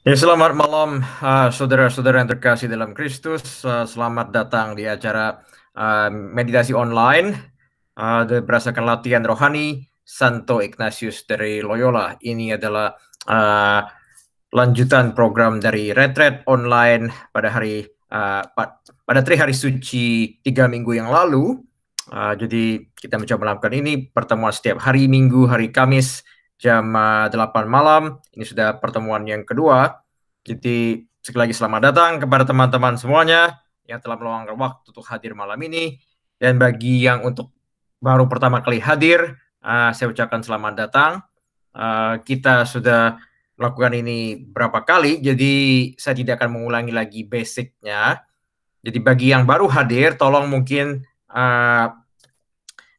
Ya, selamat malam, saudara-saudara yang terkasih dalam Kristus. Selamat datang di acara meditasi online berdasarkan latihan rohani Santo Ignatius dari Loyola. Ini adalah uh, lanjutan program dari retret online pada hari suci 3 minggu yang lalu. Jadi kita mencoba melakukan ini pertemuan setiap hari Minggu, hari Kamis jam 8 malam. Ini sudah pertemuan yang kedua. Jadi sekali lagi selamat datang kepada teman-teman semuanya yang telah meluangkan waktu untuk hadir malam ini. Dan bagi yang untuk baru pertama kali hadir, saya ucapkan selamat datang. Kita sudah melakukan ini berapa kali, jadi saya tidak akan mengulangi lagi basicnya. Jadi bagi yang baru hadir, tolong mungkin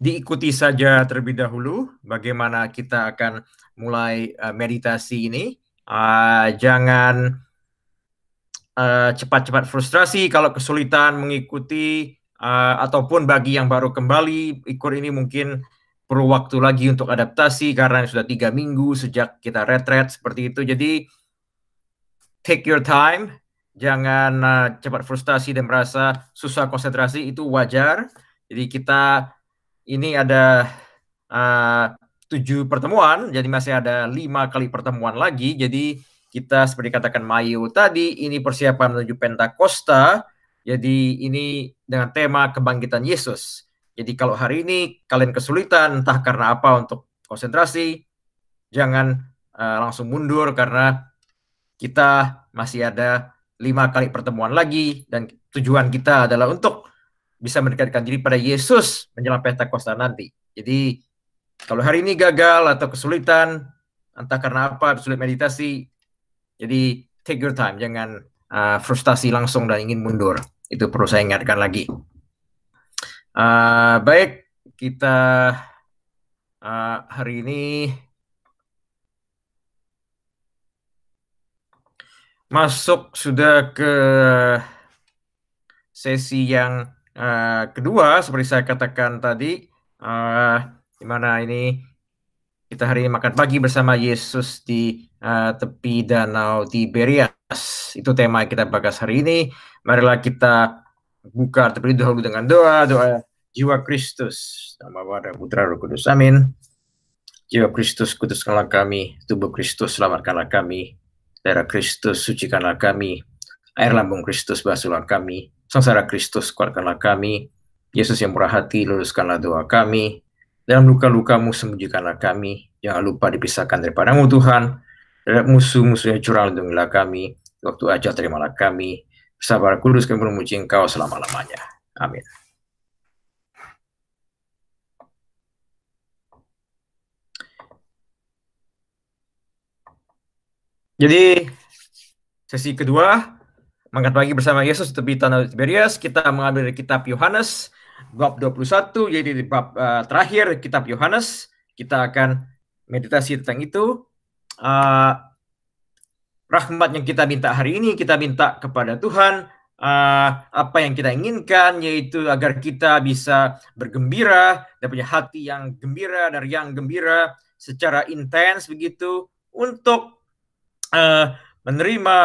diikuti saja terlebih dahulu bagaimana kita akan mulai meditasi ini. Jangan cepat-cepat frustrasi kalau kesulitan mengikuti, ataupun bagi yang baru kembali ikut ini mungkin perlu waktu lagi untuk adaptasi karena sudah 3 minggu sejak kita retret seperti itu. Jadi take your time, jangan cepat frustasi dan merasa susah konsentrasi, itu wajar. Jadi kita ini ada 7 pertemuan, jadi masih ada 5 kali pertemuan lagi. Jadi kita seperti katakan Mayu tadi, ini persiapan menuju Pentakosta. Jadi ini dengan tema kebangkitan Yesus. Jadi kalau hari ini kalian kesulitan entah karena apa untuk konsentrasi, jangan langsung mundur karena kita masih ada 5 kali pertemuan lagi dan tujuan kita adalah untuk bisa mendekatkan diri pada Yesus menjelang Pentakosta nanti. Jadi kalau hari ini gagal atau kesulitan, entah karena apa, sulit meditasi, jadi take your time, jangan frustasi langsung dan ingin mundur. Itu perlu saya ingatkan lagi. Baik, kita hari ini masuk sudah ke sesi yang kedua, seperti saya katakan tadi, di mana ini kita hari ini makan pagi bersama Yesus di tepi Danau Tiberias. Itu tema kita bahas hari ini. Marilah kita buka terlebih dahulu dengan doa jiwa Kristus. Nama Bapa dan Putra Roh Kudus. Amin. Jiwa Kristus, kuduskanlah kami. Tubuh Kristus, selamatkanlah kami. Darah Kristus, sucikanlah kami. Air lambung Kristus, basuhlah kami. Sengsara Kristus, kuatkanlah kami. Yesus yang murah hati, luluskanlah doa kami. Dalam luka-lukamu, sembunyikanlah kami. Jangan lupa dipisahkan daripadamu Tuhan. Dari musuh-musuhnya curang, lindungilah kami. Waktu ajal terimalah kami. Sabar kudus kami memuji Engkau selama-lamanya. Amin. Jadi sesi kedua, mengangkat pagi bersama Yesus tepi Danau Tiberias, kita mengambil dari kitab Yohanes bab 21, jadi di bab terakhir kitab Yohanes. Kita akan meditasi tentang itu. Rahmat yang kita minta hari ini, kita minta kepada Tuhan apa yang kita inginkan, yaitu agar kita bisa bergembira dan punya hati yang gembira dan yang gembira secara intens begitu untuk menerima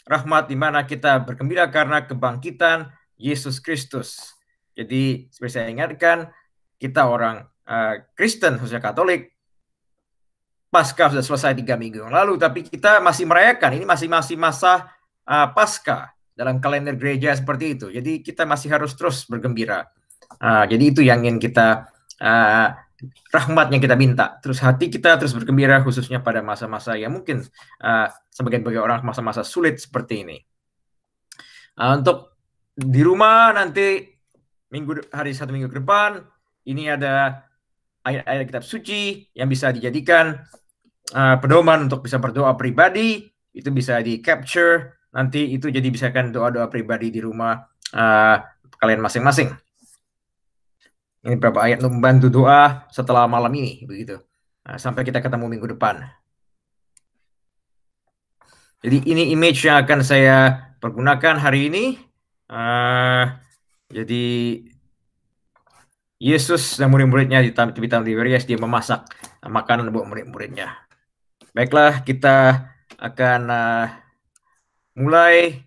rahmat di mana kita bergembira karena kebangkitan Yesus Kristus. Jadi seperti saya ingatkan, kita orang Kristen, khususnya Katolik, Paskah sudah selesai 3 minggu yang lalu, tapi kita masih merayakan. Ini masih masa Paskah dalam kalender gereja seperti itu. Jadi kita masih harus terus bergembira. Jadi itu yang ingin kita rahmat yang kita minta. Terus hati kita terus bergembira, khususnya pada masa-masa yang mungkin sebagian orang masa-masa sulit seperti ini. Untuk di rumah nanti hari 1 minggu ke depan, ini ada ayat-ayat kitab suci yang bisa dijadikan pedoman untuk bisa berdoa pribadi. Itu bisa di capture nanti, itu jadi bisa kan doa-doa pribadi di rumah kalian masing-masing. Ini beberapa ayat untuk membantu doa setelah malam ini begitu. Sampai kita ketemu minggu depan. Jadi ini image yang akan saya pergunakan hari ini. Jadi Yesus dan murid-muridnya di tepi Tiberias, dia memasak makanan buat murid-muridnya. Baiklah, kita akan mulai.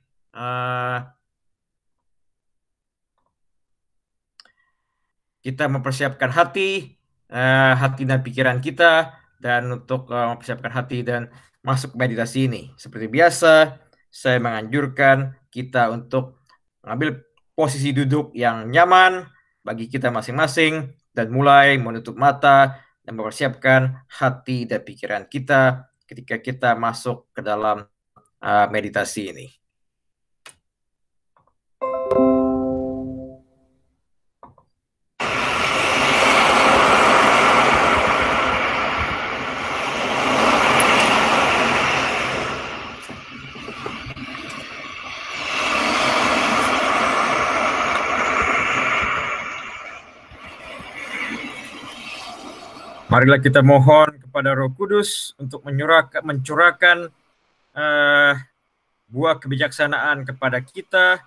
Kita mempersiapkan hati dan pikiran kita, dan untuk mempersiapkan hati dan masuk meditasi ini. Seperti biasa, saya menganjurkan kita untuk mengambil posisi duduk yang nyaman bagi kita masing-masing dan mulai menutup mata dan mempersiapkan hati dan pikiran kita ketika kita masuk ke dalam meditasi ini. Marilah kita mohon kepada Roh Kudus untuk mencurahkan buah kebijaksanaan kepada kita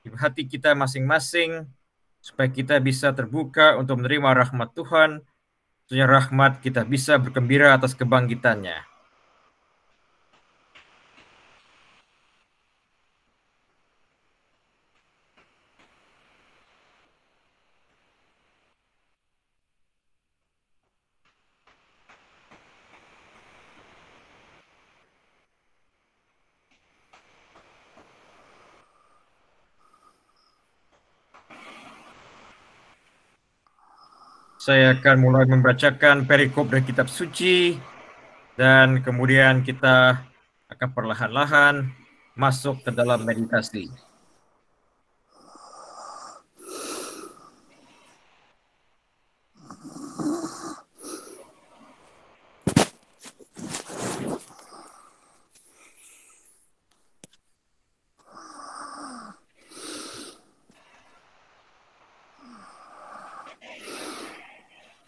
di hati kita masing-masing, supaya kita bisa terbuka untuk menerima rahmat Tuhan. Tentunya rahmat kita bisa bergembira atas kebangkitannya. Saya akan mulai membacakan perikop dari kitab suci, dan kemudian kita akan perlahan-lahan masuk ke dalam meditasi.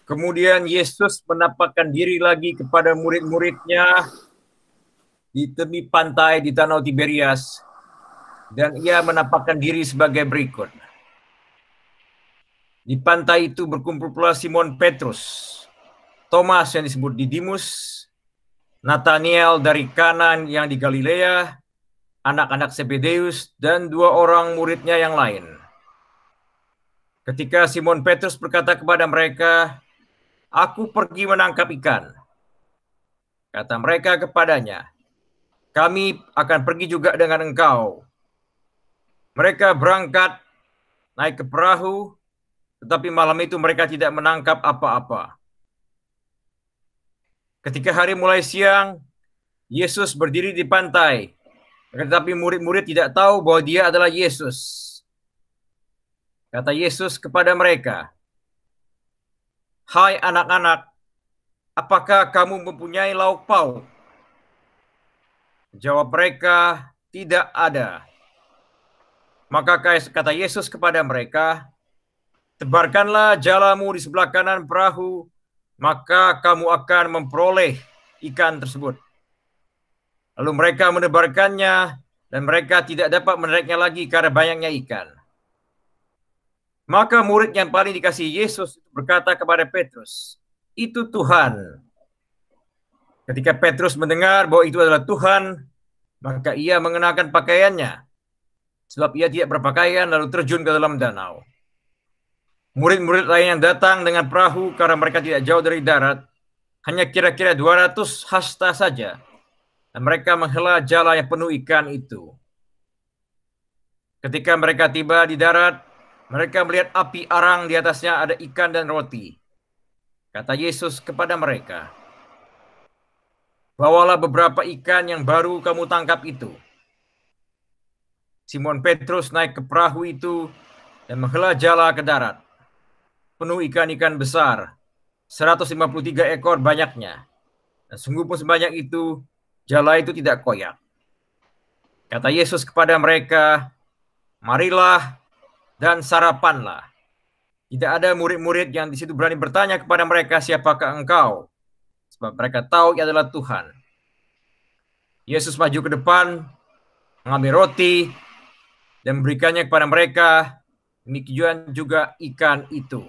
Kemudian Yesus menampakkan diri lagi kepada murid-muridnya di tepi pantai di Danau Tiberias, dan ia menampakkan diri sebagai berikut. Di pantai itu berkumpul pula Simon Petrus, Thomas yang disebut Didimus, Nathaniel dari Kanan yang di Galilea, anak-anak Zebedeus, dan 2 orang muridnya yang lain. Ketika Simon Petrus berkata kepada mereka, "Aku pergi menangkap ikan," kata mereka kepadanya, "Kami akan pergi juga dengan engkau." Mereka berangkat naik ke perahu, tetapi malam itu mereka tidak menangkap apa-apa. Ketika hari mulai siang, Yesus berdiri di pantai, tetapi murid-murid tidak tahu bahwa dia adalah Yesus. Kata Yesus kepada mereka, "Hai anak-anak, apakah kamu mempunyai lauk pauk?" Jawab mereka, "Tidak ada." Maka kata Yesus kepada mereka, "Tebarkanlah jalamu di sebelah kanan perahu, maka kamu akan memperoleh ikan tersebut." Lalu mereka menebarkannya, dan mereka tidak dapat menariknya lagi karena banyaknya ikan. Maka murid yang paling dikasihi Yesus berkata kepada Petrus, "Itu Tuhan." Ketika Petrus mendengar bahwa itu adalah Tuhan, maka ia mengenakan pakaiannya, sebab ia tidak berpakaian, lalu terjun ke dalam danau. Murid-murid lain yang datang dengan perahu, karena mereka tidak jauh dari darat, hanya kira-kira 200 hasta saja, dan mereka menghela jala yang penuh ikan itu. Ketika mereka tiba di darat, mereka melihat api arang, di atasnya ada ikan dan roti. Kata Yesus kepada mereka, "Bawalah beberapa ikan yang baru kamu tangkap itu." Simon Petrus naik ke perahu itu dan menghela jala ke darat, penuh ikan-ikan besar, 153 ekor banyaknya. Dan sungguh pun sebanyak itu, jala itu tidak koyak. Kata Yesus kepada mereka, "Marilah dan sarapanlah." Tidak ada murid-murid yang di situ berani bertanya kepada mereka, "Siapakah engkau?" Sebab mereka tahu ia adalah Tuhan. Yesus maju ke depan, mengambil roti, dan memberikannya kepada mereka. Demikian juga ikan itu.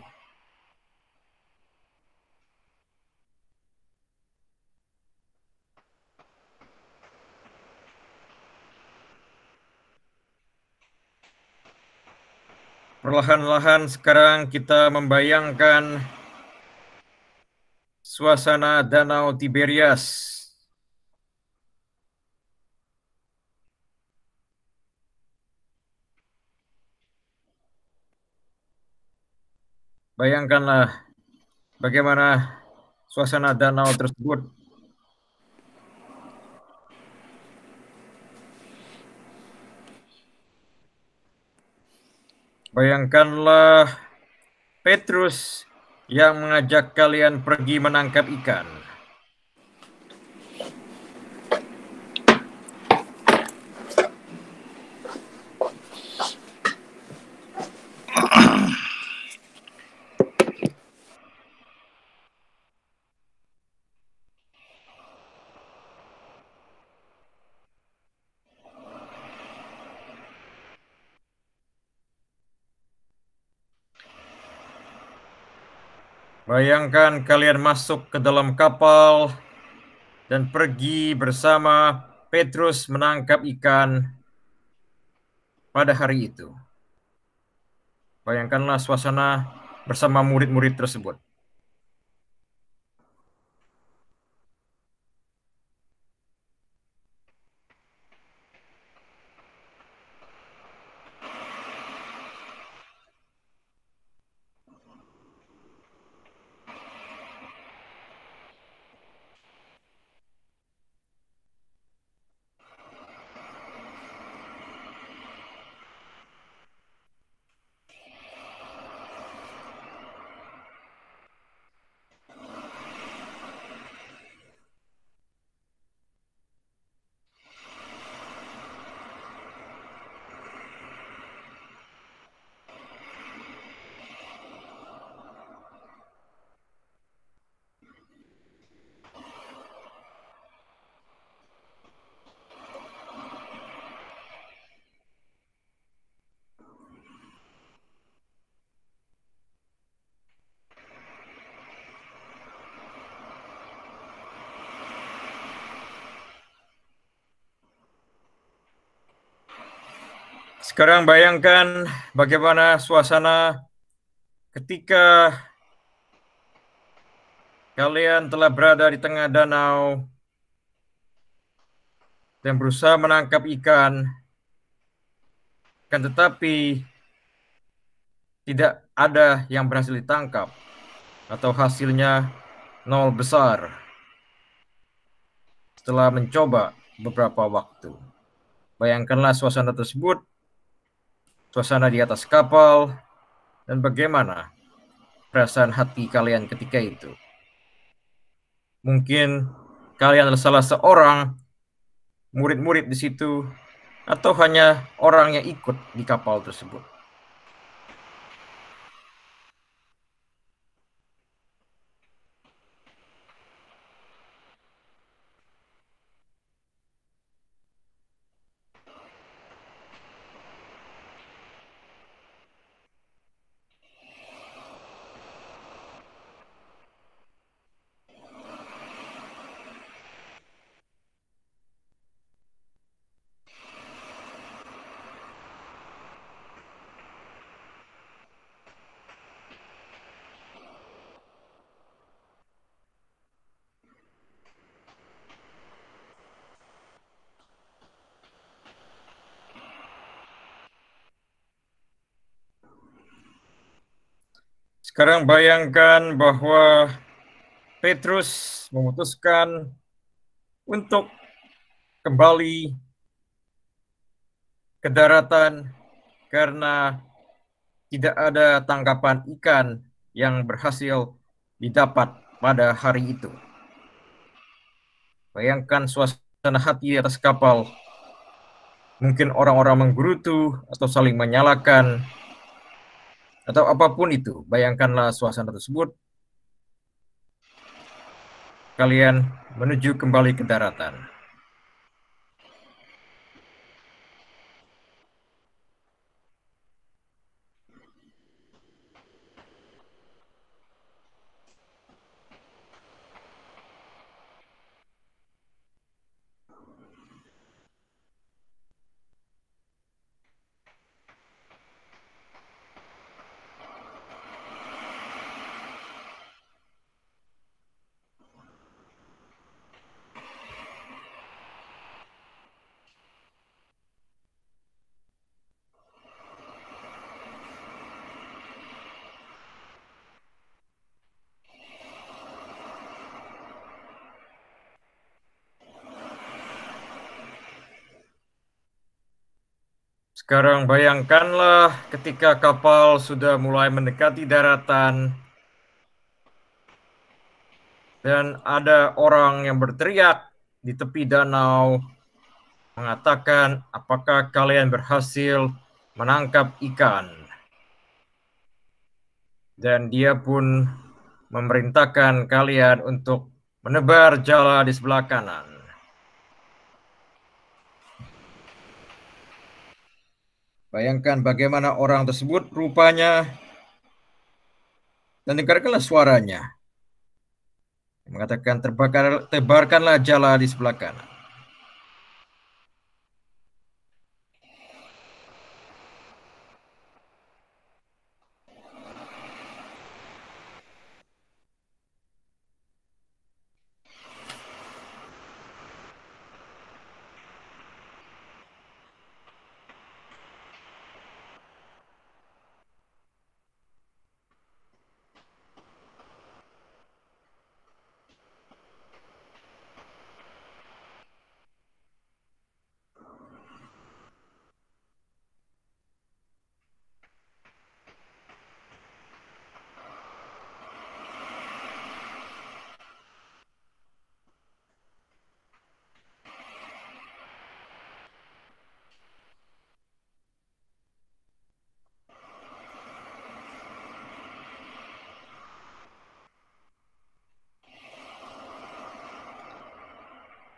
Perlahan-lahan sekarang kita membayangkan suasana Danau Tiberias. Bayangkanlah bagaimana suasana danau tersebut. Bayangkanlah Petrus yang mengajak kalian pergi menangkap ikan. Bayangkan kalian masuk ke dalam kapal dan pergi bersama Petrus menangkap ikan pada hari itu. Bayangkanlah suasana bersama murid-murid tersebut. Sekarang bayangkan bagaimana suasana ketika kalian telah berada di tengah danau dan berusaha menangkap ikan, kan tetapi tidak ada yang berhasil ditangkap atau hasilnya nol besar setelah mencoba beberapa waktu. Bayangkanlah suasana tersebut, suasana di atas kapal, dan bagaimana perasaan hati kalian ketika itu. Mungkin kalian adalah salah seorang murid-murid di situ, atau hanya orang yang ikut di kapal tersebut. Sekarang bayangkan bahwa Petrus memutuskan untuk kembali ke daratan karena tidak ada tangkapan ikan yang berhasil didapat pada hari itu. Bayangkan suasana hati di atas kapal. Mungkin orang-orang menggerutu atau saling menyalahkan atau apapun itu. Bayangkanlah suasana tersebut. Kalian menuju kembali ke daratan. Sekarang bayangkanlah ketika kapal sudah mulai mendekati daratan dan ada orang yang berteriak di tepi danau mengatakan, apakah kalian berhasil menangkap ikan? Dan dia pun memerintahkan kalian untuk menebar jala di sebelah kanan. Bayangkan bagaimana orang tersebut rupanya, dan dengarkanlah suaranya. Mengatakan, tebarkanlah jala di sebelah kanan.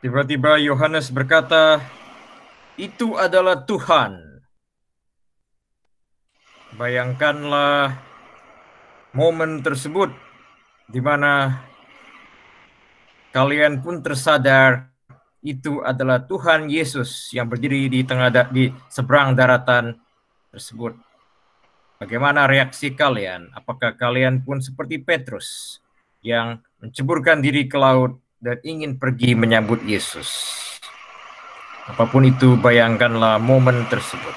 Tiba-tiba Yohanes berkata, itu adalah Tuhan. Bayangkanlah momen tersebut di mana kalian pun tersadar itu adalah Tuhan Yesus yang berdiri di seberang daratan tersebut. Bagaimana reaksi kalian? Apakah kalian pun seperti Petrus yang menceburkan diri ke laut dan ingin pergi menyambut Yesus? Apapun itu, bayangkanlah momen tersebut.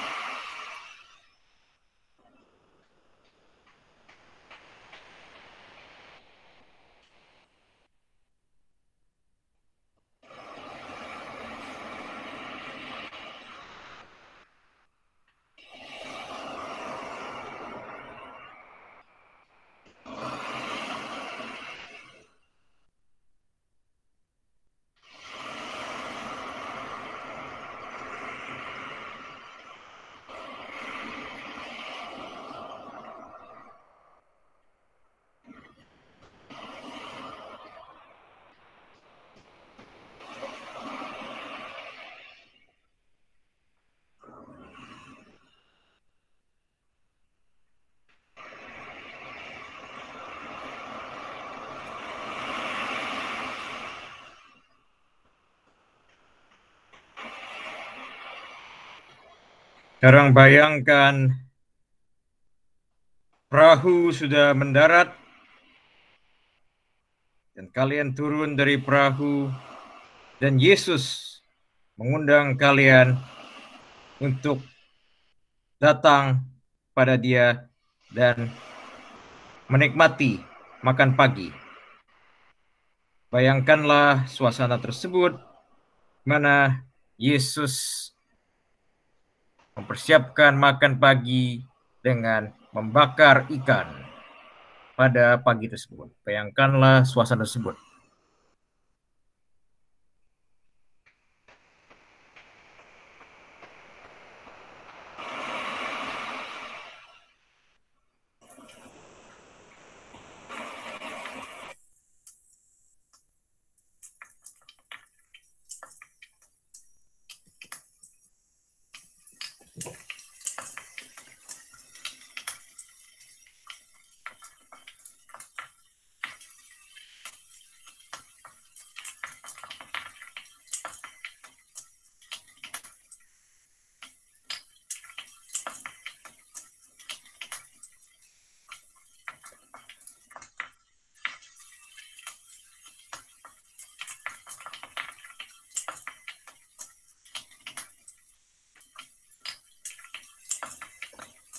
Sekarang bayangkan perahu sudah mendarat dan kalian turun dari perahu dan Yesus mengundang kalian untuk datang pada Dia dan menikmati makan pagi. Bayangkanlah suasana tersebut mana Yesus mempersiapkan makan pagi dengan membakar ikan pada pagi tersebut. Bayangkanlah suasana tersebut.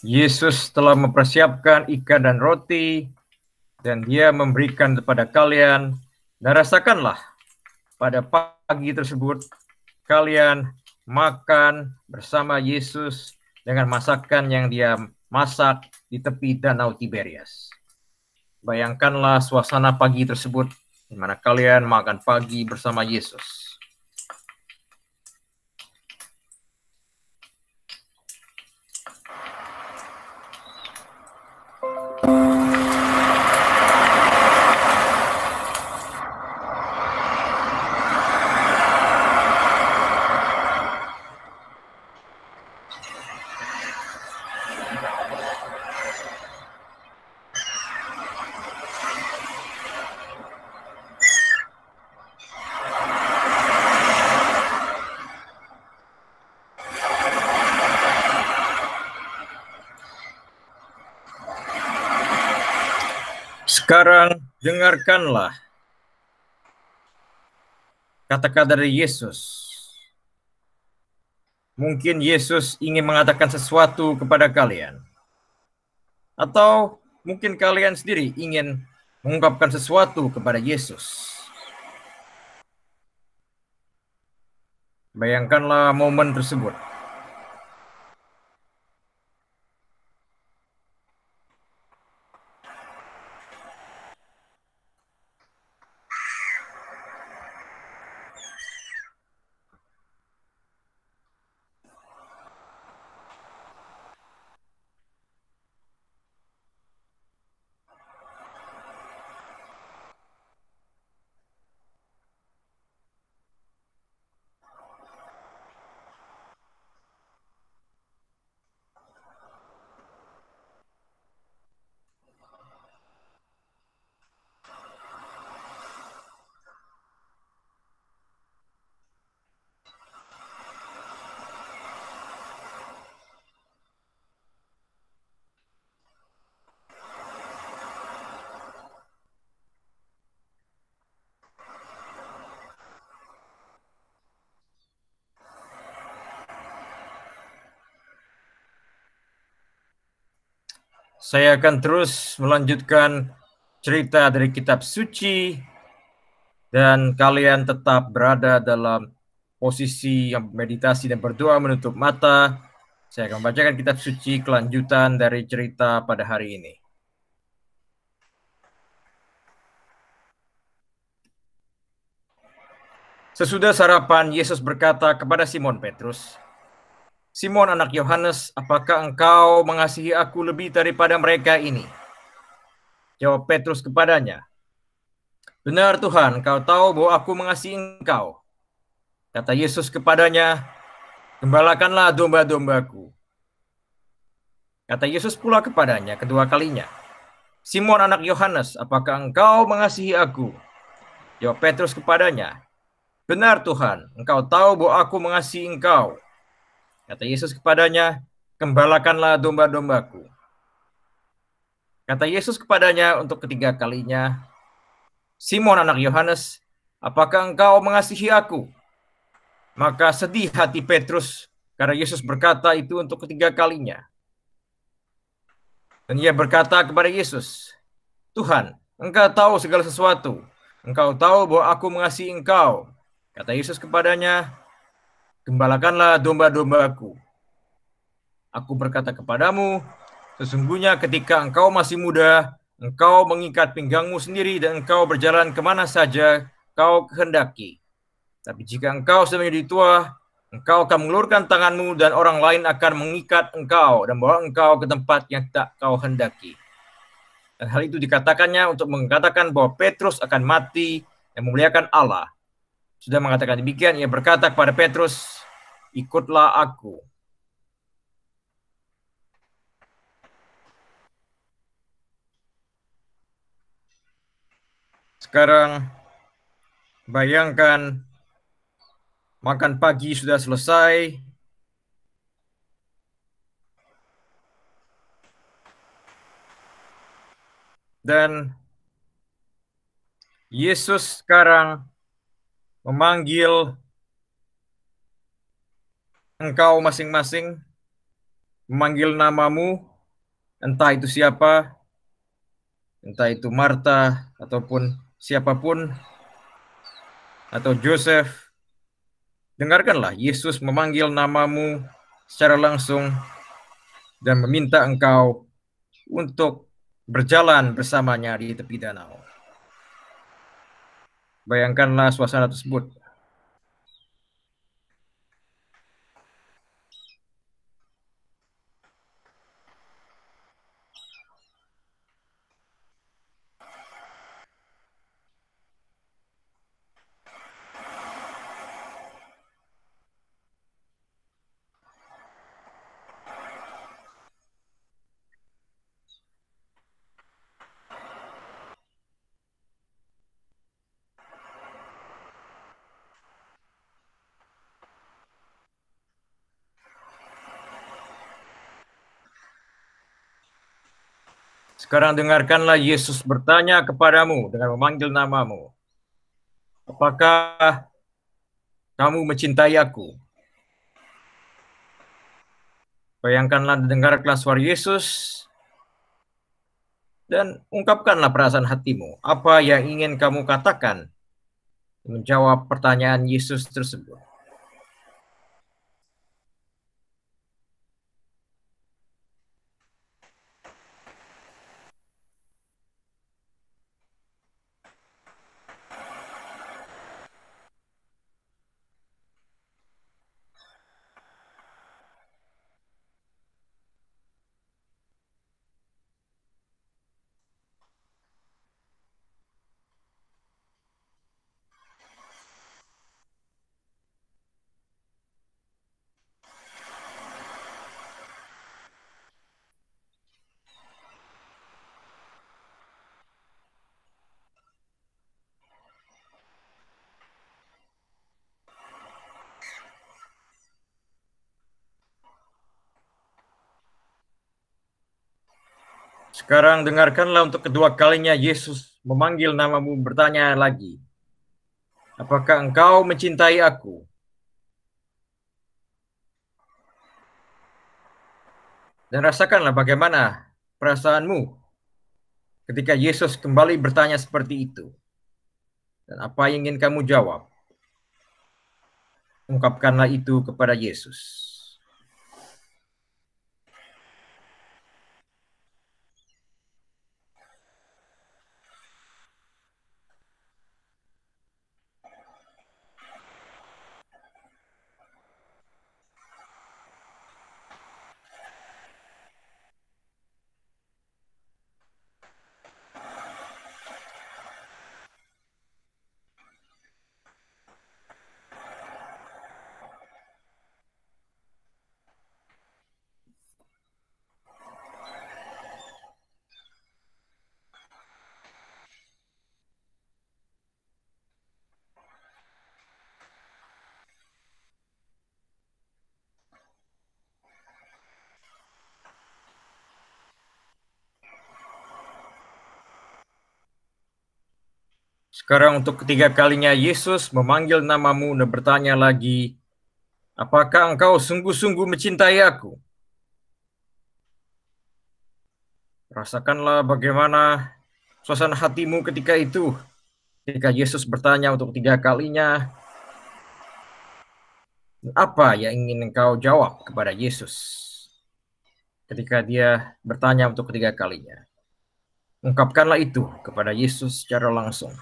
Yesus telah mempersiapkan ikan dan roti, dan Dia memberikan kepada kalian, dan rasakanlah pada pagi tersebut kalian makan bersama Yesus dengan masakan yang dia masak di tepi Danau Tiberias. Bayangkanlah suasana pagi tersebut, di mana kalian makan pagi bersama Yesus. Sekarang dengarkanlah kata-kata dari Yesus. Mungkin Yesus ingin mengatakan sesuatu kepada kalian. Atau mungkin kalian sendiri ingin mengungkapkan sesuatu kepada Yesus. Bayangkanlah momen tersebut. Saya akan terus melanjutkan cerita dari kitab suci dan kalian tetap berada dalam posisi yang meditasi dan berdoa menutup mata. Saya akan membacakan kitab suci kelanjutan dari cerita pada hari ini. Sesudah sarapan, Yesus berkata kepada Simon Petrus, "Simon anak Yohanes, apakah engkau mengasihi aku lebih daripada mereka ini?" Jawab Petrus kepadanya, "Benar Tuhan, Engkau tahu bahwa aku mengasihi Engkau." Kata Yesus kepadanya, "Gembalakanlah domba-dombaku." Kata Yesus pula kepadanya kedua kalinya, "Simon anak Yohanes, apakah engkau mengasihi aku?" Jawab Petrus kepadanya, "Benar Tuhan, Engkau tahu bahwa aku mengasihi Engkau." Kata Yesus kepadanya, "Gembalakanlah domba-dombaku." Kata Yesus kepadanya untuk ketiga kalinya, "Simon anak Yohanes, apakah engkau mengasihi aku?" Maka sedih hati Petrus karena Yesus berkata itu untuk ketiga kalinya. Dan ia berkata kepada Yesus, "Tuhan, Engkau tahu segala sesuatu. Engkau tahu bahwa aku mengasihi Engkau." Kata Yesus kepadanya, "Gembalakanlah domba-dombaku. Aku berkata kepadamu, sesungguhnya ketika engkau masih muda, engkau mengikat pinggangmu sendiri dan engkau berjalan kemana saja kau kehendaki. Tapi jika engkau sudah menjadi tua, engkau akan mengulurkan tanganmu dan orang lain akan mengikat engkau dan membawa engkau ke tempat yang tak kau hendaki." Dan hal itu dikatakannya untuk mengatakan bahwa Petrus akan mati dan memuliakan Allah. Sudah mengatakan demikian, ia berkata kepada Petrus, "Ikutlah aku." Sekarang bayangkan makan pagi sudah selesai. Dan Yesus sekarang memanggil engkau masing-masing, memanggil namamu, entah itu siapa, entah itu Marta ataupun siapapun, atau Joseph. Dengarkanlah, Yesus memanggil namamu secara langsung dan meminta engkau untuk berjalan bersamanya di tepi danau. Bayangkanlah suasana tersebut. Sekarang dengarkanlah Yesus bertanya kepadamu dengan memanggil namamu. Apakah kamu mencintai aku? Bayangkanlah, dengarkanlah suara Yesus dan ungkapkanlah perasaan hatimu. Apa yang ingin kamu katakan menjawab pertanyaan Yesus tersebut? Sekarang dengarkanlah untuk kedua kalinya Yesus memanggil namamu, bertanya lagi. Apakah engkau mencintai aku? Dan rasakanlah bagaimana perasaanmu ketika Yesus kembali bertanya seperti itu. Dan apa yang ingin kamu jawab? Ungkapkanlah itu kepada Yesus. Sekarang untuk ketiga kalinya Yesus memanggil namamu dan bertanya lagi, apakah engkau sungguh-sungguh mencintai aku? Rasakanlah bagaimana suasana hatimu ketika itu. Ketika Yesus bertanya untuk ketiga kalinya, apa yang ingin engkau jawab kepada Yesus? Ketika dia bertanya untuk ketiga kalinya, ungkapkanlah itu kepada Yesus secara langsung.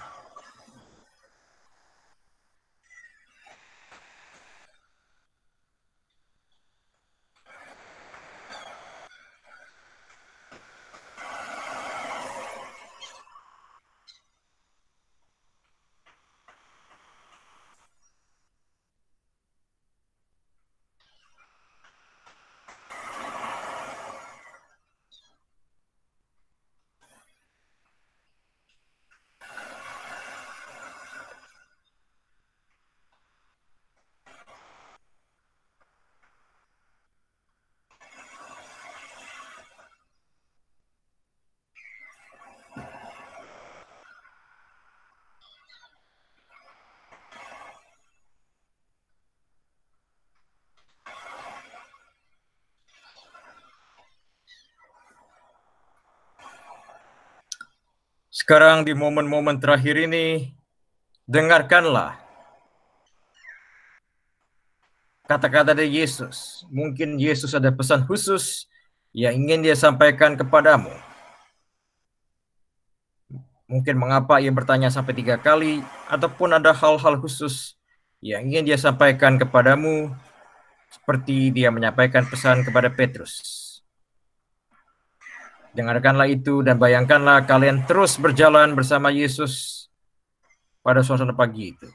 Sekarang di momen-momen terakhir ini, dengarkanlah kata-kata dari Yesus. Mungkin Yesus ada pesan khusus yang ingin dia sampaikan kepadamu? Mungkin mengapa ia bertanya sampai 3 kali, ataupun ada hal-hal khusus yang ingin dia sampaikan kepadamu, seperti dia menyampaikan pesan kepada Petrus. Dengarkanlah itu dan bayangkanlah kalian terus berjalan bersama Yesus pada suasana pagi itu.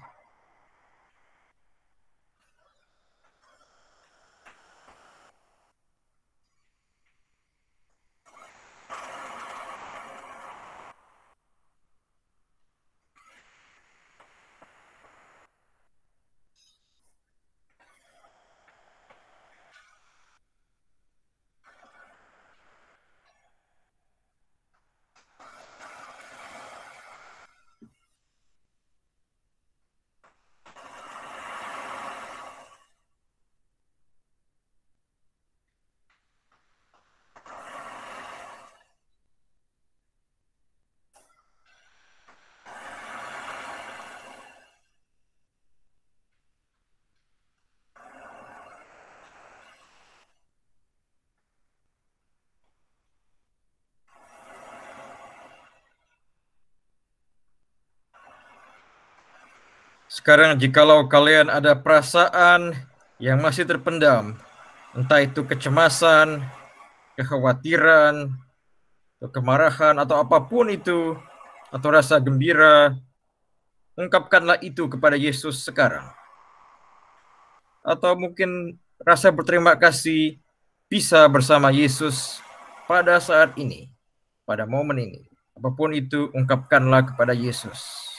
Sekarang jikalau kalian ada perasaan yang masih terpendam, entah itu kecemasan, kekhawatiran, atau kemarahan, atau apapun itu, atau rasa gembira, ungkapkanlah itu kepada Yesus sekarang. Atau mungkin rasa berterima kasih bisa bersama Yesus pada saat ini, pada momen ini. Apapun itu, ungkapkanlah kepada Yesus.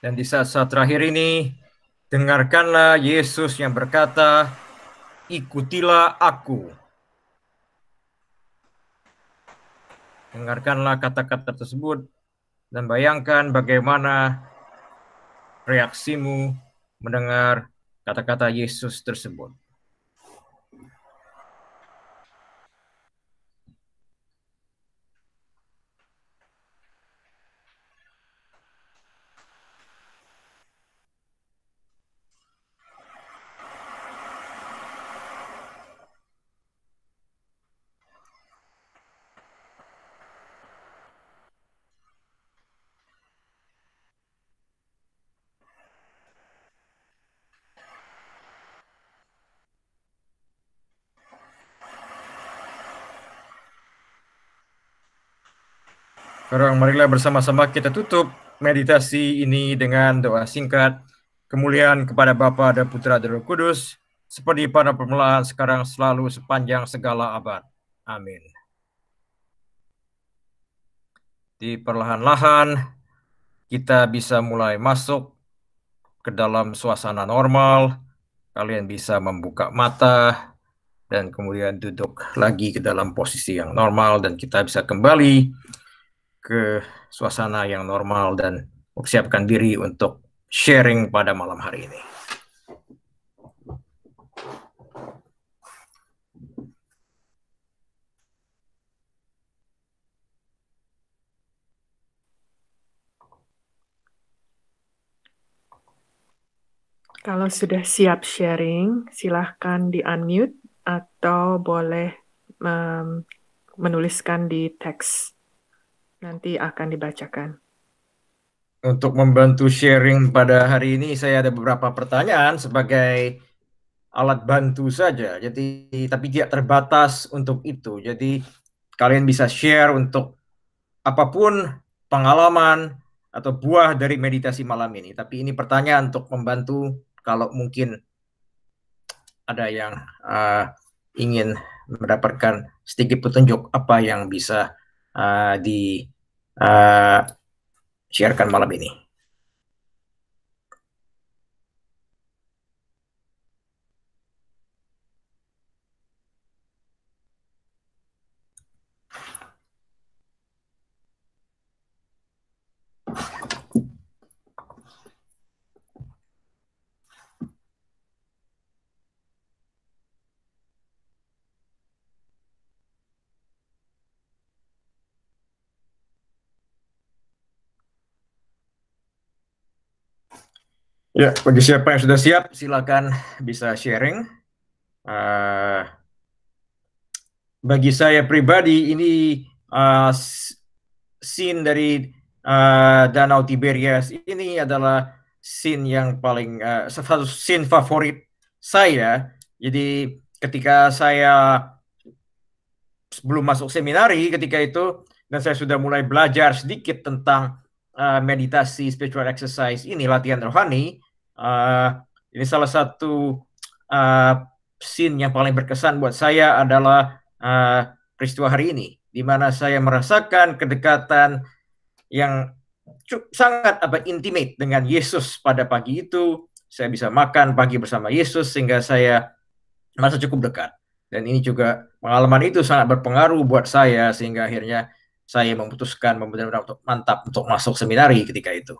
Dan di saat-saat terakhir ini, dengarkanlah Yesus yang berkata, "Ikutilah aku." Dengarkanlah kata-kata tersebut dan bayangkan bagaimana reaksimu mendengar kata-kata Yesus tersebut. Sekarang marilah bersama-sama kita tutup meditasi ini dengan doa singkat. Kemuliaan kepada Bapa dan Putra dan Roh Kudus, seperti pada permulaan, sekarang, selalu, sepanjang segala abad. Amin. Di perlahan-lahan kita bisa mulai masuk ke dalam suasana normal. Kalian bisa membuka mata dan kemudian duduk lagi ke dalam posisi yang normal, dan kita bisa kembali ke suasana yang normal dan mempersiapkan diri untuk sharing pada malam hari ini. Kalau sudah siap sharing, silahkan di-unmute atau boleh menuliskan di teks. Nanti akan dibacakan. Untuk membantu sharing pada hari ini, saya ada beberapa pertanyaan sebagai alat bantu saja. Jadi, tapi tidak terbatas untuk itu. Jadi, kalian bisa share untuk apapun pengalaman atau buah dari meditasi malam ini. Tapi ini pertanyaan untuk membantu kalau mungkin ada yang ingin mendapatkan sedikit petunjuk apa yang bisa di sharekan malam ini. Ya, bagi siapa yang sudah siap, silakan bisa sharing. Bagi saya pribadi, ini scene dari Danau Tiberias ini adalah scene yang paling satu scene favorit saya. Jadi ketika saya sebelum masuk seminari ketika itu, dan saya sudah mulai belajar sedikit tentang meditasi, spiritual exercise ini, latihan rohani. Ini salah satu scene yang paling berkesan buat saya adalah peristiwa hari ini, di mana saya merasakan kedekatan yang sangat intimate dengan Yesus pada pagi itu. Saya bisa makan pagi bersama Yesus sehingga saya merasa cukup dekat. Dan ini juga pengalaman itu sangat berpengaruh buat saya sehingga akhirnya saya memutuskan benar-benar mantap untuk masuk seminari ketika itu.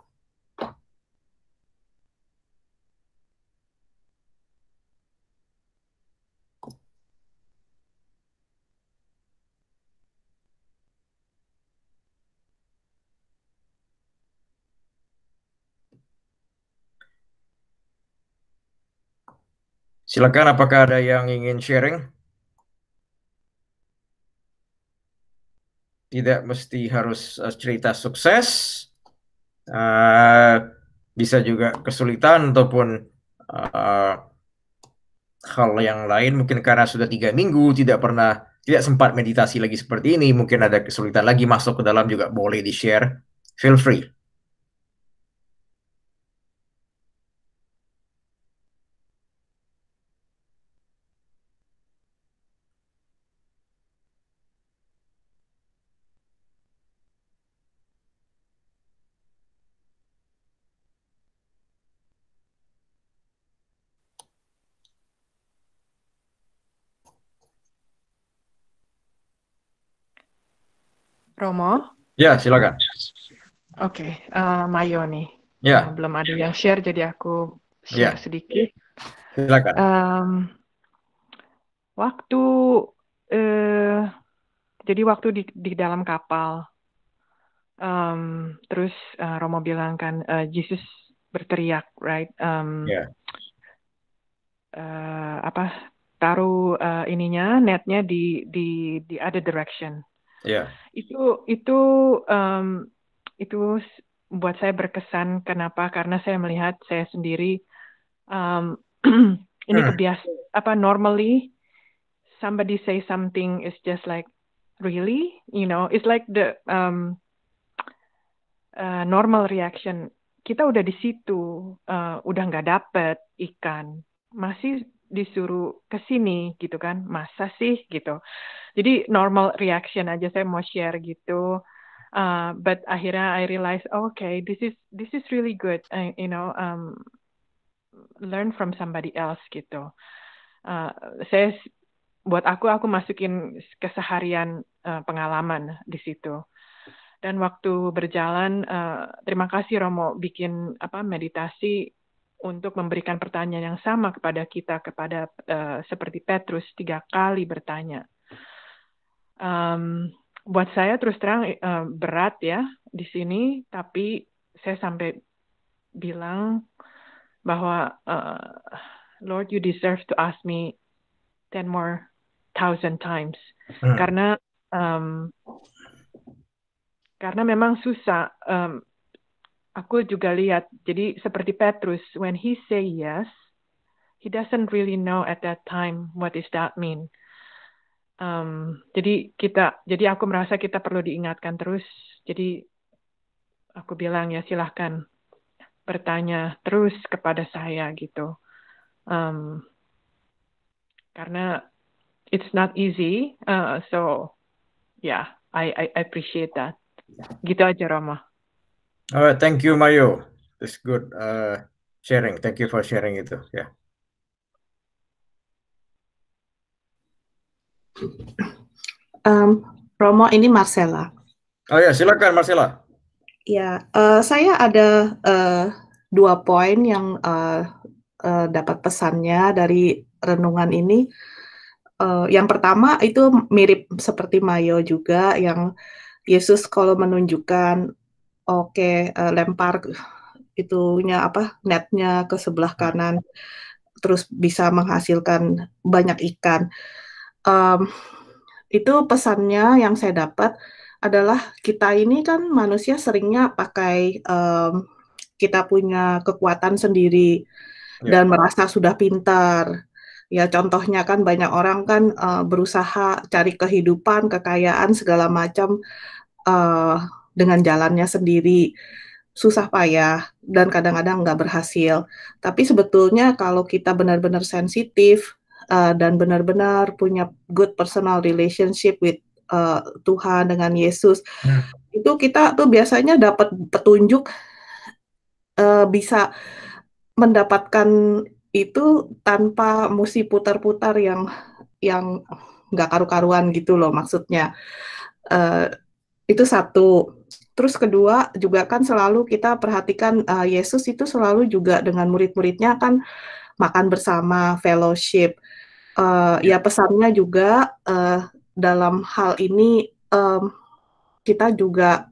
Silakan, apakah ada yang ingin sharing? Tidak mesti harus cerita sukses, bisa juga kesulitan ataupun hal yang lain. Mungkin karena sudah 3 minggu tidak sempat meditasi lagi seperti ini, mungkin ada kesulitan lagi masuk ke dalam, juga boleh di-share. Feel free. Romo? Ya, silakan. Oke, Mayo nih. Ya, Belum ada yang share, jadi aku share ya, sedikit. silakan. Waktu di dalam kapal, terus Romo bilang kan, Yesus berteriak, right? Ya, Taruh netnya di other direction. ya, Itu buat saya berkesan. Kenapa? Karena saya melihat saya sendiri ini kebiasaan. Normally somebody say something is just like, really, it's like the normal reaction. Kita udah di situ, udah nggak dapet ikan, masih disuruh ke sini gitu kan, masa sih gitu. Jadi normal reaction aja saya mau share gitu. But akhirnya I realize, okay, this is really good. Learn from somebody else gitu. Buat aku masukin keseharian pengalaman di situ. Dan waktu berjalan, terima kasih Romo bikin meditasi untuk memberikan pertanyaan yang sama kepada kita, seperti Petrus 3 kali bertanya. Buat saya terus terang berat ya di sini, tapi saya sampai bilang bahwa Lord, you deserve to ask me 10,000 more times. Karena memang susah. Aku juga lihat, jadi seperti Petrus, when he say yes, he doesn't really know at that time what does that mean. Jadi aku merasa kita perlu diingatkan terus. Jadi aku bilang ya silahkan bertanya terus kepada saya gitu. Karena it's not easy, so yeah, I appreciate that. Gitu aja, Rama. Alright, thank you Mario. It's good sharing. Thank you for sharing itu. Ya. Romo, ini Marcella. Oh ya, silakan Marcella. Ya, saya ada 2 poin yang dapat pesannya dari renungan ini. Yang pertama itu mirip seperti Mayo juga, yang Yesus kalau menunjukkan, lempar itunya netnya ke sebelah kanan, terus bisa menghasilkan banyak ikan. Itu pesannya yang saya dapat adalah kita ini kan manusia seringnya pakai kita punya kekuatan sendiri dan merasa sudah pintar. Ya contohnya kan banyak orang kan berusaha cari kehidupan, kekayaan segala macam dengan jalannya sendiri, susah payah dan kadang-kadang nggak berhasil. Tapi sebetulnya kalau kita benar-benar sensitif dan benar-benar punya good personal relationship with Tuhan dengan Yesus, itu kita tuh biasanya dapat petunjuk, bisa mendapatkan itu tanpa mesti putar-putar yang nggak karu-karuan gitu loh maksudnya. Itu satu. Terus kedua juga kan selalu kita perhatikan Yesus itu selalu juga dengan murid-muridnya kan makan bersama, fellowship. Ya pesannya juga dalam hal ini kita juga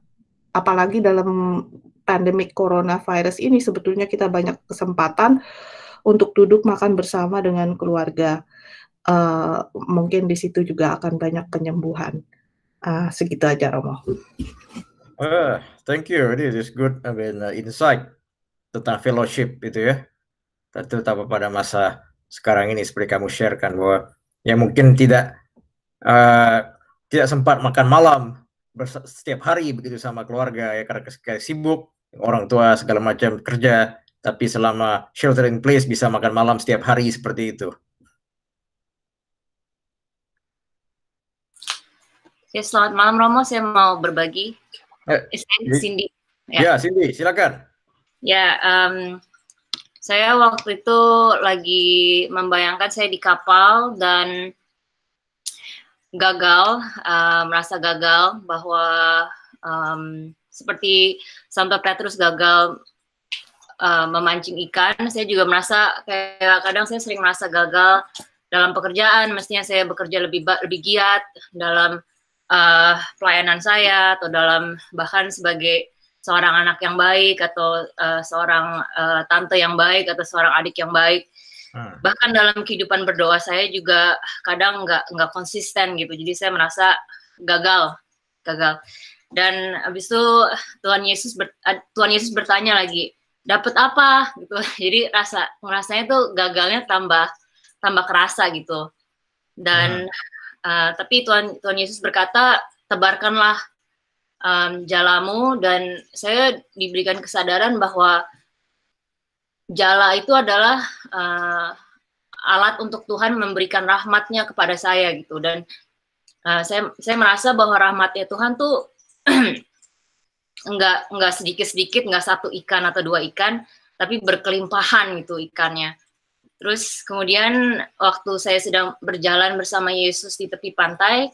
apalagi dalam pandemik coronavirus ini sebetulnya kita banyak kesempatan untuk duduk makan bersama dengan keluarga. Mungkin di situ juga akan banyak penyembuhan. Segitu aja Romo. Thank you. This is good. Insight tentang fellowship itu ya. Terutama pada masa sekarang ini seperti kamu sharekan bahwa ya mungkin tidak sempat makan malam setiap hari begitu sama keluarga ya karena sibuk, orang tua segala macam kerja, tapi selama shelter in place bisa makan malam setiap hari seperti itu. Ya, selamat malam Romo, saya mau berbagi. Cindy. Ya, Cindy, silakan. Ya, saya waktu itu lagi membayangkan saya di kapal dan gagal, merasa gagal bahwa seperti Santo Petrus gagal memancing ikan, saya juga merasa kayak kadang saya sering merasa gagal dalam pekerjaan. Mestinya saya bekerja lebih giat dalam pelayanan saya atau dalam bahkan sebagai seorang anak yang baik atau seorang tante yang baik atau seorang adik yang baik. Bahkan dalam kehidupan berdoa saya juga kadang nggak konsisten gitu. Jadi saya merasa gagal. Dan habis itu Tuhan Yesus bertanya lagi, dapat apa gitu. Jadi ngerasanya tuh gagalnya tambah kerasa gitu. Dan tapi Tuhan Yesus berkata, tebarkanlah jalamu, dan saya diberikan kesadaran bahwa jala itu adalah alat untuk Tuhan memberikan rahmatnya kepada saya gitu. Dan saya merasa bahwa rahmatnya Tuhan tuh nggak sedikit-sedikit, nggak 1 ikan atau 2 ikan, tapi berkelimpahan gitu ikannya. Terus kemudian waktu saya sedang berjalan bersama Yesus di tepi pantai,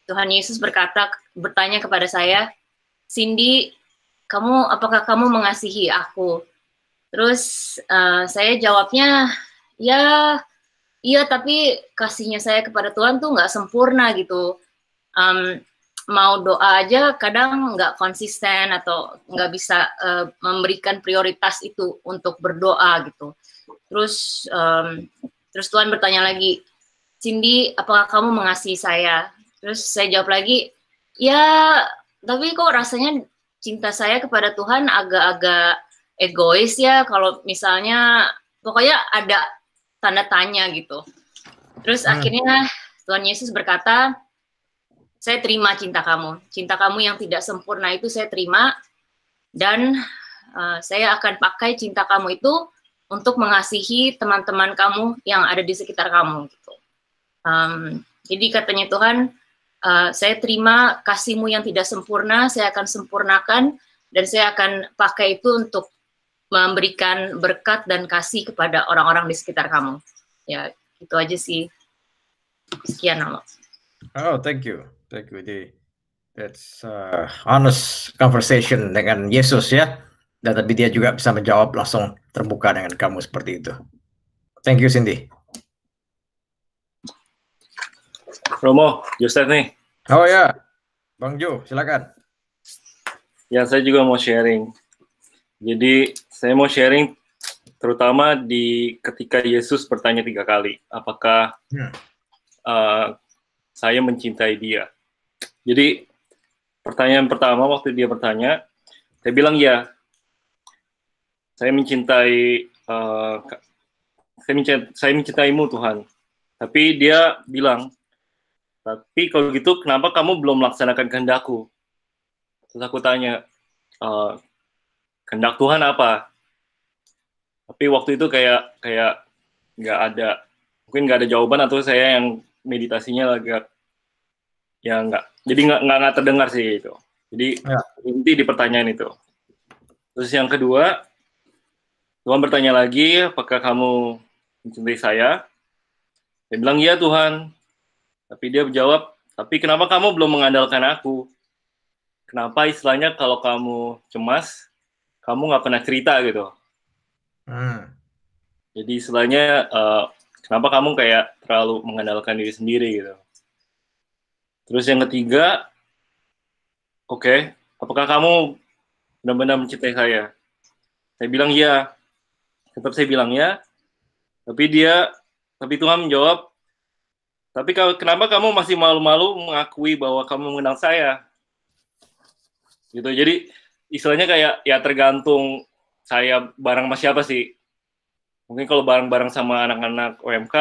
Tuhan Yesus bertanya kepada saya, Cindy, apakah kamu mengasihi aku? Terus saya jawabnya, ya, iya, tapi kasihnya saya kepada Tuhan tuh nggak sempurna gitu. Mau doa aja kadang nggak konsisten atau nggak bisa memberikan prioritas itu untuk berdoa gitu. Terus Tuhan bertanya lagi, Cindy, apakah kamu mengasihi saya? Terus saya jawab lagi, ya, tapi kok rasanya cinta saya kepada Tuhan agak-agak egois ya, kalau misalnya pokoknya ada tanda tanya gitu. Terus akhirnya Tuhan Yesus berkata, saya terima cinta kamu yang tidak sempurna itu saya terima, dan saya akan pakai cinta kamu itu untuk mengasihi teman-teman kamu yang ada di sekitar kamu gitu. Jadi katanya Tuhan, saya terima kasih-Mu yang tidak sempurna, saya akan sempurnakan, dan saya akan pakai itu untuk memberikan berkat dan kasih kepada orang-orang di sekitar kamu. Ya, itu aja sih. Sekian, Mama. Oh, thank you. That's honest conversation dengan Yesus ya. Dan tapi dia juga bisa menjawab langsung terbuka dengan kamu seperti itu. Thank you, Cindy. Romo, Yosef nih. Oh ya, Bang Jo, silakan. Ya, saya juga mau sharing. Jadi, saya mau sharing terutama di ketika Yesus bertanya 3 kali, apakah saya mencintai dia. Jadi, pertanyaan pertama waktu dia bertanya, saya bilang ya, saya mencintaimu Tuhan. Tapi dia bilang, tapi kalau gitu kenapa kamu belum melaksanakan kehendakku? Terus aku tanya, kehendak Tuhan apa? Tapi waktu itu kayak nggak ada, mungkin nggak ada jawaban, atau saya yang meditasinya agak ya jadi nggak terdengar sih itu. Jadi inti di pertanyaan itu. Terus yang kedua, Tuhan bertanya lagi, apakah kamu mencintai saya? Saya bilang iya Tuhan. Tapi dia menjawab, tapi kenapa kamu belum mengandalkan aku? Kenapa istilahnya kalau kamu cemas, kamu nggak pernah cerita gitu. Jadi istilahnya, kenapa kamu kayak terlalu mengandalkan diri sendiri gitu. Terus yang ketiga, oke, apakah kamu benar-benar mencintai saya? Saya bilang iya. Tetap saya bilang ya. Tapi Tuhan menjawab, tapi kenapa kamu masih malu-malu mengakui bahwa kamu mengenal saya? Gitu. Jadi istilahnya kayak ya tergantung saya bareng sama siapa sih. Mungkin kalau bareng-bareng sama anak-anak OMK,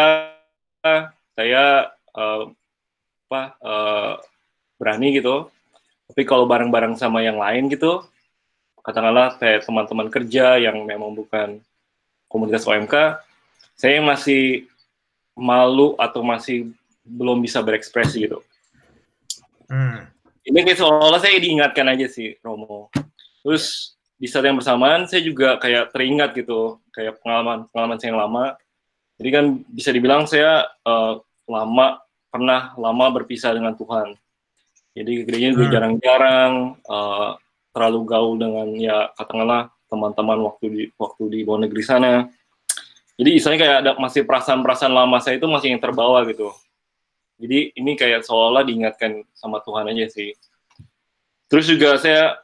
saya berani gitu. Tapi kalau bareng-bareng sama yang lain gitu, katakanlah kayak teman-teman kerja yang memang bukan komunitas OMK, saya masih malu atau masih belum bisa berekspresi gitu. Ini kayak seolah-olah saya diingatkan aja sih, Romo. Terus di saat yang bersamaan saya juga kayak teringat gitu, kayak pengalaman saya yang lama. Jadi kan bisa dibilang saya pernah lama berpisah dengan Tuhan. Jadi gereja juga jarang-jarang, terlalu gaul dengan ya katakanlah teman-teman waktu di luar negeri sana. Jadi istilahnya kayak ada masih perasaan-perasaan lama saya itu masih yang terbawa gitu. Jadi ini kayak seolah-olah diingatkan sama Tuhan aja sih. Terus juga saya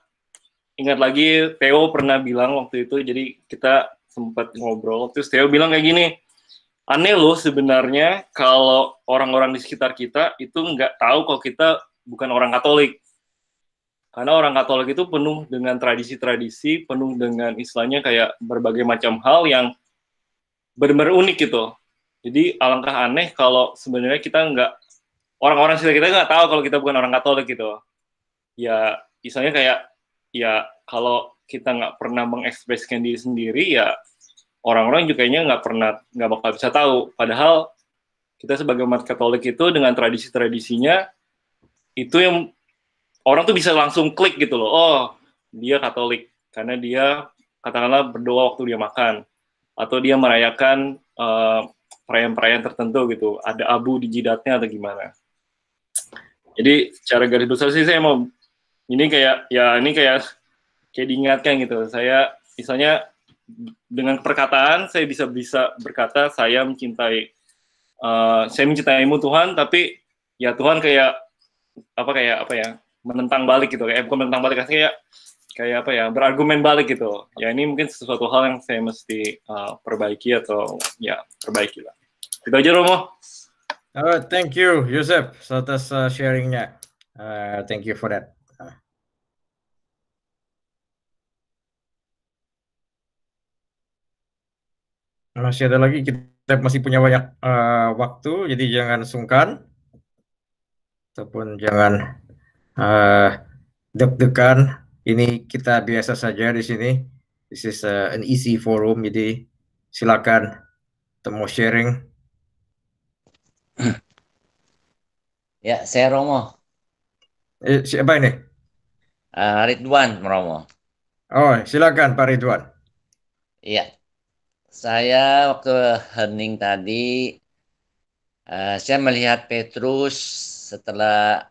ingat lagi Theo pernah bilang waktu itu, jadi kita sempat ngobrol, terus Theo bilang kayak gini, aneh loh sebenarnya kalau orang-orang di sekitar kita itu nggak tahu kalau kita bukan orang Katolik. Karena orang Katolik itu penuh dengan tradisi-tradisi, penuh dengan istilahnya kayak berbagai macam hal yang benar-benar unik gitu. Jadi alangkah aneh kalau sebenarnya kita nggak, orang-orang sekitar kita nggak tahu kalau kita bukan orang Katolik gitu. Ya, misalnya kayak, ya kalau kita nggak pernah mengekspresikan diri sendiri, ya orang-orang juga kayaknya nggak bakal bisa tahu. Padahal kita sebagai umat Katolik itu dengan tradisi-tradisinya, itu yang orang tuh bisa langsung klik gitu loh. Oh, dia Katolik karena dia katakanlah berdoa waktu dia makan, atau dia merayakan perayaan-perayaan tertentu gitu. Ada abu di jidatnya atau gimana. Jadi secara garis besar sih saya mau ini kayak diingatkan gitu. Saya misalnya dengan perkataan saya bisa berkata saya mencintaimu Tuhan, tapi ya Tuhan kayak menentang balik gitu, kayak bukan menentang balik, kayak berargumen balik gitu. Ya ini mungkin sesuatu hal yang saya mesti perbaiki atau ya perbaiki lah. Itu aja Romo. Thank you Yosef atas sharingnya. Thank you for that. Masih ada lagi, kita masih punya banyak waktu, jadi jangan sungkan. ataupun jangan deg-degan. Ini kita biasa saja di sini. This is an easy forum, jadi silakan untuk mau sharing. Ya, saya Romo. Siapa ini? Ridwan Romo. Oh, silakan Pak Ridwan. Iya, saya waktu hening tadi, saya melihat Petrus setelah,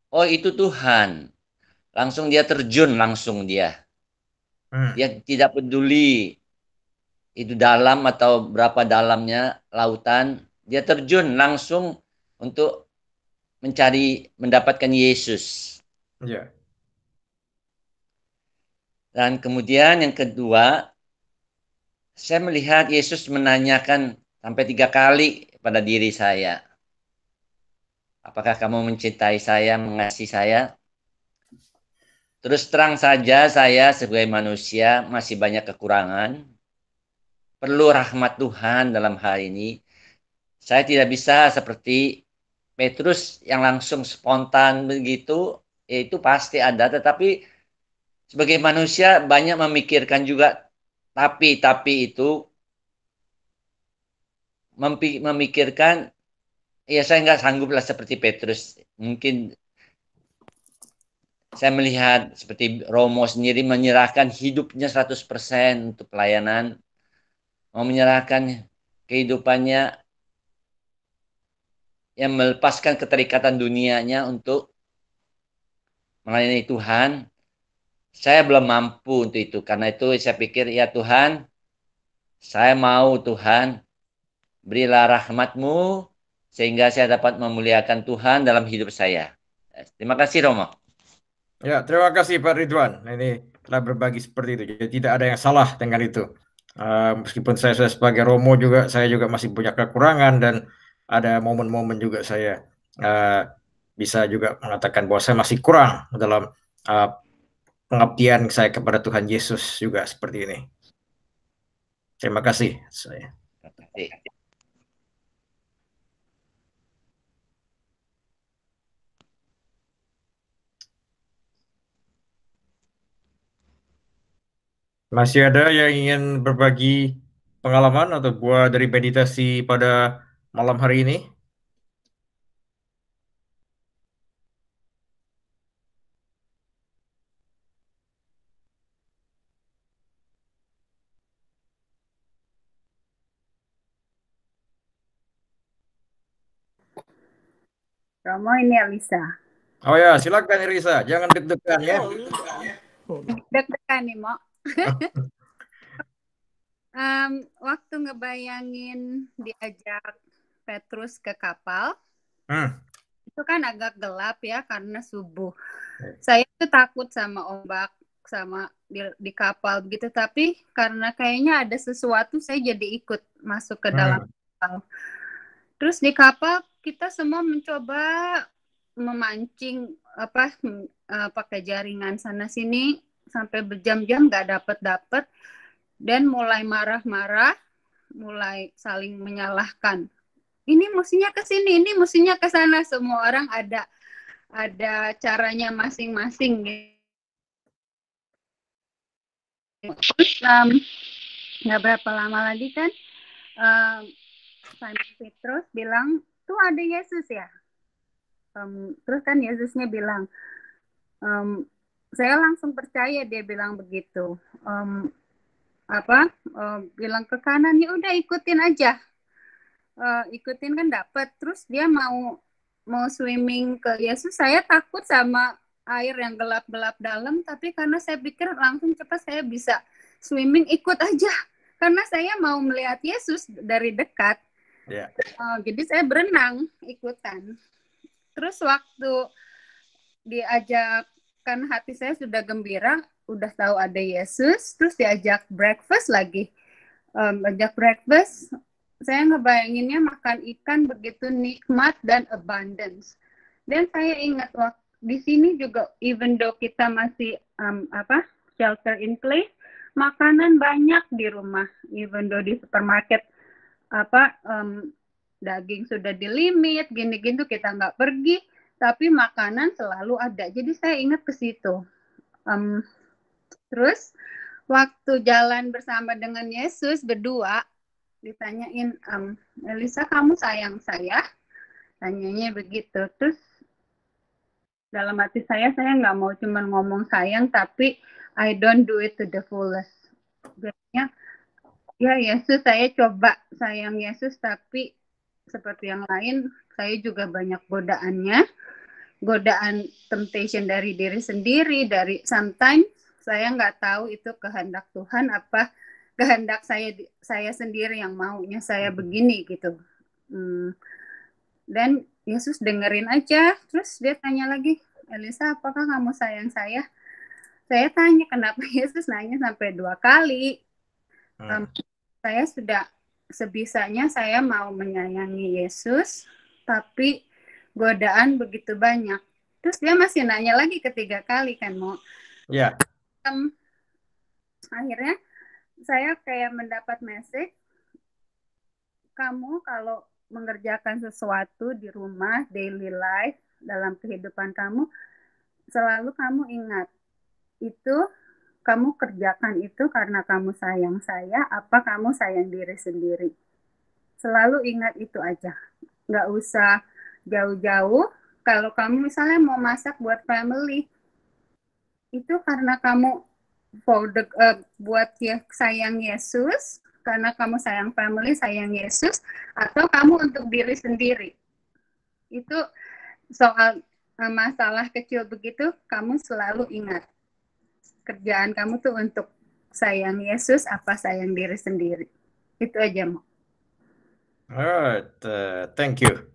oh itu Tuhan, langsung dia terjun, langsung dia. Dia tidak peduli itu dalam atau berapa dalamnya lautan, dia terjun langsung untuk mendapatkan Yesus. Ya. Dan kemudian yang kedua, saya melihat Yesus menanyakan sampai 3 kali pada diri saya. Apakah kamu mencintai saya, mengasihi saya? Terus terang saja saya sebagai manusia masih banyak kekurangan. Perlu rahmat Tuhan dalam hal ini. Saya tidak bisa seperti Petrus yang langsung spontan begitu. Itu pasti ada. Tetapi sebagai manusia banyak memikirkan juga. Tapi itu memikirkan, ya saya nggak sanggup lah seperti Petrus. Mungkin saya melihat seperti Romo sendiri menyerahkan hidupnya 100% untuk pelayanan. Mau menyerahkan kehidupannya yang melepaskan keterikatan dunianya untuk melayani Tuhan. Saya belum mampu untuk itu. Karena itu saya pikir, ya Tuhan, saya mau Tuhan, berilah rahmat-Mu sehingga saya dapat memuliakan Tuhan dalam hidup saya. Terima kasih Romo. Ya, terima kasih Pak Ridwan. Ini telah berbagi seperti itu. Jadi tidak ada yang salah dengan itu. Meskipun saya sebagai Romo juga, saya juga masih punya kekurangan dan ada momen-momen juga saya bisa juga mengatakan bahwa saya masih kurang dalam pengabdian saya kepada Tuhan Yesus juga seperti ini. Terima kasih. Masih ada yang ingin berbagi pengalaman atau buah dari meditasi pada malam hari ini? Romo, ini Elisa. Oh ya, silakan Elisa. Jangan deg-degan ya. Deg-degan nih, Mo. Waktu ngebayangin diajak Petrus ke kapal, itu kan agak gelap ya karena subuh. Saya tuh takut sama ombak, sama di kapal begitu. Tapi karena kayaknya ada sesuatu, saya jadi ikut masuk ke dalam kapal. Terus di kapal kita semua mencoba memancing pakai jaringan sana sini sampai berjam-jam nggak dapet dan mulai marah-marah, mulai saling menyalahkan. Ini mestinya ke sini, ini mestinya ke sana. Semua orang ada caranya masing-masing. Terus nggak berapa lama lagi kan Simon Petrus bilang, tuh ada Yesus ya. Terus kan Yesusnya bilang, saya langsung percaya dia bilang begitu. Bilang ke kanan, ya udah ikutin aja. Ikutin kan dapat. Terus dia mau swimming ke Yesus. Saya takut sama air yang gelap-gelap dalam, tapi karena saya pikir langsung cepat saya bisa swimming, ikut aja. Karena saya mau melihat Yesus dari dekat. Yeah. Jadi saya berenang ikutan. Terus waktu diajak, kan hati saya sudah gembira, udah tahu ada Yesus, terus diajak breakfast lagi. Ajak breakfast, saya ngebayanginnya makan ikan begitu nikmat dan abundance. Dan saya ingat waktu di sini juga, even though kita masih shelter in place, makanan banyak di rumah. Even though di supermarket daging sudah dilimit, gini-gini kita nggak pergi, tapi makanan selalu ada. Jadi saya ingat ke situ. Terus waktu jalan bersama dengan Yesus berdua, ditanyain, Elisa, kamu sayang saya? Tanyanya begitu. Terus dalam hati saya nggak mau cuma ngomong sayang, tapi I don't do it to the fullest. Biasanya, ya Yesus, saya coba sayang Yesus, tapi seperti yang lain, saya juga banyak godaannya. Godaan temptation dari diri sendiri, dari sometimes saya nggak tahu itu kehendak Tuhan apa kehendak saya sendiri yang maunya saya begini gitu. Dan Yesus dengerin aja, terus dia tanya lagi, Elisa, apakah kamu sayang saya? Saya tanya, kenapa Yesus nanya sampai 2 kali? Saya sudah sebisanya saya mau menyayangi Yesus, tapi godaan begitu banyak. Terus dia masih nanya lagi ketiga kali kan, mau. Ya. Akhirnya saya kayak mendapat message, kamu kalau mengerjakan sesuatu di rumah, daily life, dalam kehidupan kamu, selalu kamu ingat, itu kamu kerjakan itu karena kamu sayang saya, apa kamu sayang diri sendiri. Selalu ingat itu aja. Nggak usah jauh-jauh. Kalau kamu misalnya mau masak buat family, itu karena kamu buat sayang Yesus, karena kamu sayang family, sayang Yesus, atau kamu untuk diri sendiri. Itu soal masalah kecil begitu, kamu selalu ingat. Kerjaan kamu tuh untuk sayang Yesus, apa sayang diri sendiri. Itu aja, Mo. Alright, thank you.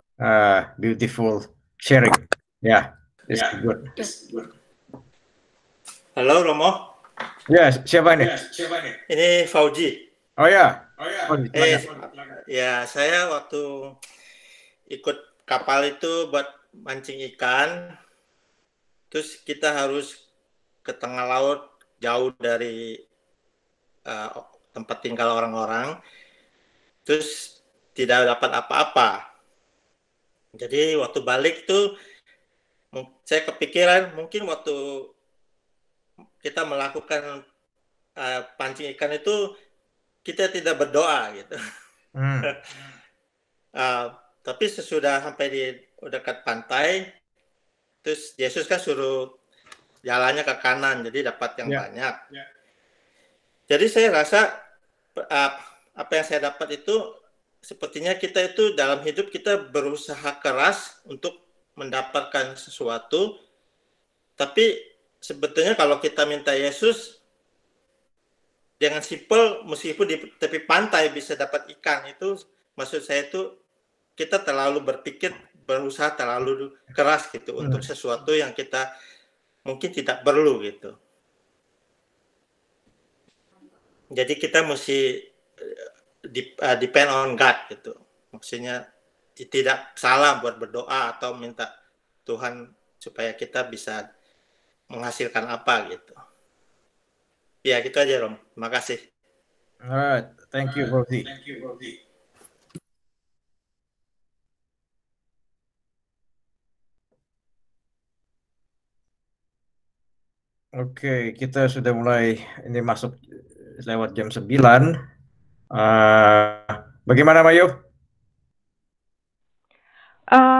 Beautiful sharing. Yeah, it's good. Halo Romo. Ya, siapa ini? Ini Fauji. Oh ya. Ya, saya waktu ikut kapal itu buat mancing ikan. Terus kita harus ke tengah laut, jauh dari tempat tinggal orang-orang. Terus tidak dapat apa-apa. Jadi waktu balik tuh saya kepikiran mungkin waktu kita melakukan pancing ikan itu kita tidak berdoa gitu. Tapi sesudah sampai di dekat pantai, terus Yesus kan suruh jalannya ke kanan, jadi dapat yang banyak. Jadi saya rasa apa yang saya dapat itu sepertinya kita itu dalam hidup kita berusaha keras untuk mendapatkan sesuatu, tapi sebetulnya kalau kita minta Yesus dengan simpel, meskipun di tepi pantai bisa dapat ikan, itu maksud saya itu kita terlalu berpikir, berusaha terlalu keras gitu untuk sesuatu yang kita mungkin tidak perlu gitu. Jadi kita mesti depend on God gitu. Maksudnya tidak salah buat berdoa atau minta Tuhan supaya kita bisa menghasilkan apa gitu. Ya gitu aja Rom. Terima kasih. Alright, thank you Rosie. Oke, kita sudah mulai ini masuk lewat jam 9. Bagaimana Mayu?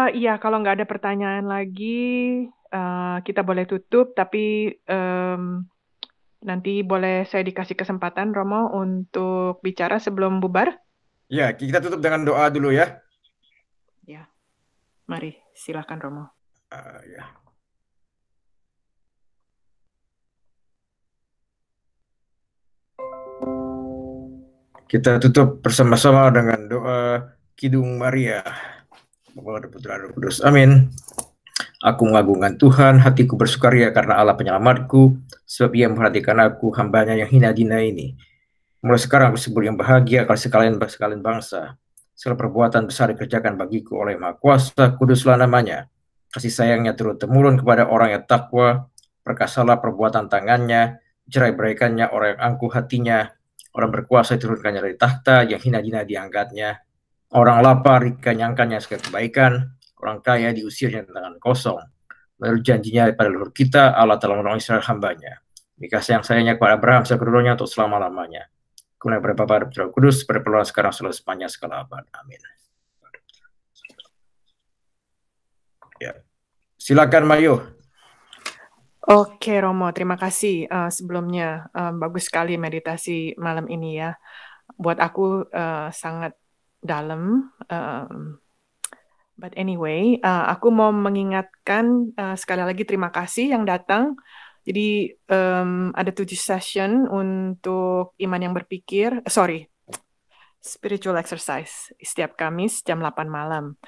Iya, kalau nggak ada pertanyaan lagi, kita boleh tutup, tapi nanti boleh saya dikasih kesempatan, Romo, untuk bicara sebelum bubar? Ya, kita tutup dengan doa dulu ya. Ya, mari, silakan Romo. Ya. Kita tutup bersama-sama dengan doa Kidung Maria. Bapa dan Putra dan Roh Kudus. Amin. Aku mengagungkan Tuhan, hatiku bersukaria karena Allah penyelamatku, sebab Ia memperhatikan aku, hambanya yang hina dina ini. Mulai sekarang aku sebut yang bahagia kalau sekalian bangsa. Segala perbuatan besar dikerjakan bagiku oleh Maha Kuasa, kuduslah namanya. Kasih sayangnya turun-temurun kepada orang yang takwa, perkasalah perbuatan tangannya, cerai-beraikannya orang yang angkuh hatinya, orang berkuasa diturunkannya dari tahta, yang hina dina diangkatnya. Orang lapar dikenyangkannya segala kebaikan, Orang kaya diusir dengan tangan kosong. Lalu janjinya pada leluhur kita, Allah telah menolong Israel hambanya. Dikasih yang sayangnya kepada Abraham sekedudukannya untuk selama-lamanya. Kemudian kepada Bapa dan Putra Kudus, berperluan sekarang selalu sepanjang segala abad. Amin. Ya. Silakan Mayu. Oke Romo, terima kasih sebelumnya. Bagus sekali meditasi malam ini ya. Buat aku sangat dalam. But anyway, aku mau mengingatkan sekali lagi terima kasih yang datang. Jadi ada 7 session untuk iman yang berpikir, spiritual exercise setiap Kamis jam 8 malam.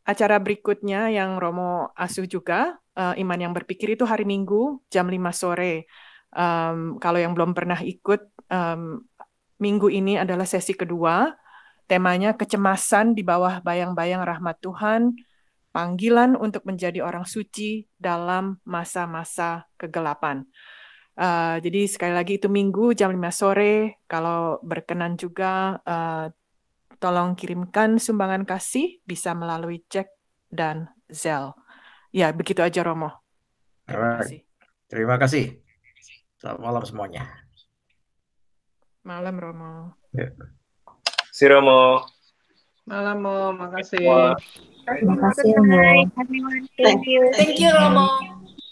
Acara berikutnya yang Romo asuh juga, iman yang berpikir itu hari Minggu jam 5 sore. Kalau yang belum pernah ikut, minggu ini adalah sesi kedua. Temanya kecemasan di bawah bayang-bayang rahmat Tuhan, panggilan untuk menjadi orang suci dalam masa-masa kegelapan. Jadi sekali lagi itu Minggu jam 5 sore. Kalau berkenan juga, tolong kirimkan sumbangan kasih bisa melalui cek dan Zelle. Ya, begitu aja Romo. Terima kasih. Terima kasih. Selamat malam semuanya. Malam Romo. Ya. Si Romo. Malam, Mo. Makasih. Terima kasih, Romo. Thank you Romo.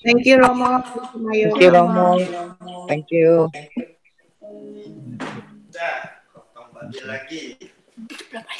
Thank you, Romo. Thank you, Romo. Thank you. Udah, kembali lagi. Berapa